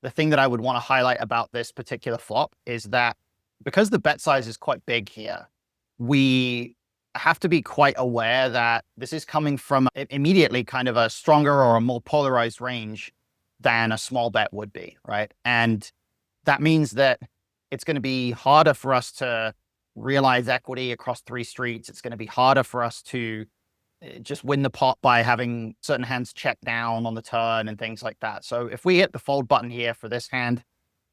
the thing that I would want to highlight about this particular flop is that because the bet size is quite big here, we have to be quite aware that this is coming from immediately kind of a stronger or a more polarized range than a small bet would be, right? And that means that it's going to be harder for us to realize equity across three streets. It's going to be harder for us to just win the pot by having certain hands check down on the turn and things like that. So if we hit the fold button here for this hand,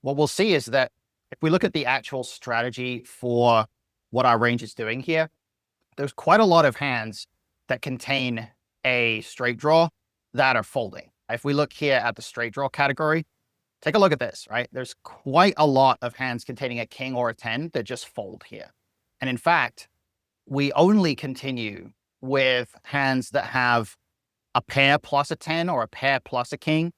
what we'll see is that if we look at the actual strategy for what our range is doing here, there's quite a lot of hands that contain a straight draw that are folding. If we look here at the straight draw category, take a look at this, right? There's quite a lot of hands containing a king or a 10 that just fold here. And in fact, we only continue with hands that have a pair plus a 10 or a pair plus a king.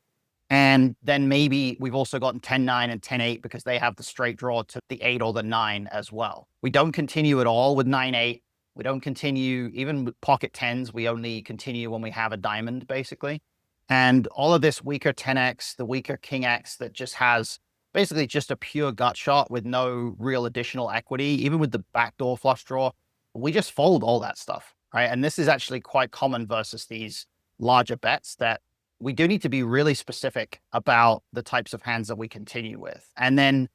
And then maybe we've also gotten 10-9 and 10-8 because they have the straight draw to the 8 or the 9 as well. We don't continue at all with 9-8. We don't continue even with pocket 10s. We only continue when we have a diamond, basically. And all of this weaker 10x, the weaker king x that just has basically just a pure gut shot with no real additional equity, even with the backdoor flush draw, we just fold all that stuff, right? And this is actually quite common versus these larger bets that we do need to be really specific about the types of hands that we continue with. And then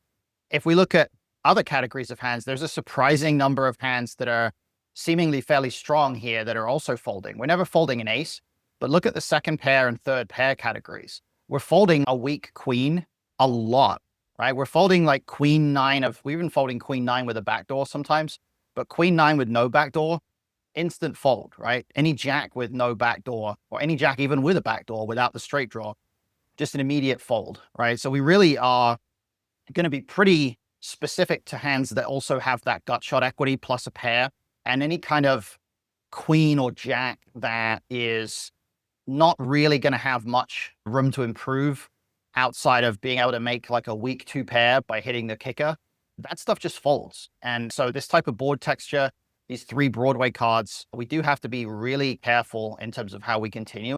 if we look at other categories of hands, there's a surprising number of hands that are seemingly fairly strong here that are also folding. We're never folding an ace, but look at the second pair and third pair categories. We're folding a weak queen a lot, right? We're folding like queen 9 we're even folding queen 9 with a backdoor sometimes, but queen 9 with no backdoor, instant fold, right? Any jack with no backdoor, or any jack even with a backdoor without the straight draw, just an immediate fold, right? So we really are going to be pretty specific to hands that also have that gut shot equity plus a pair, and any kind of queen or jack that is not really going to have much room to improve outside of being able to make like a weak 2 pair by hitting the kicker. That stuff just folds. And so this type of board texture, these 3 Broadway cards, we do have to be really careful in terms of how we continue.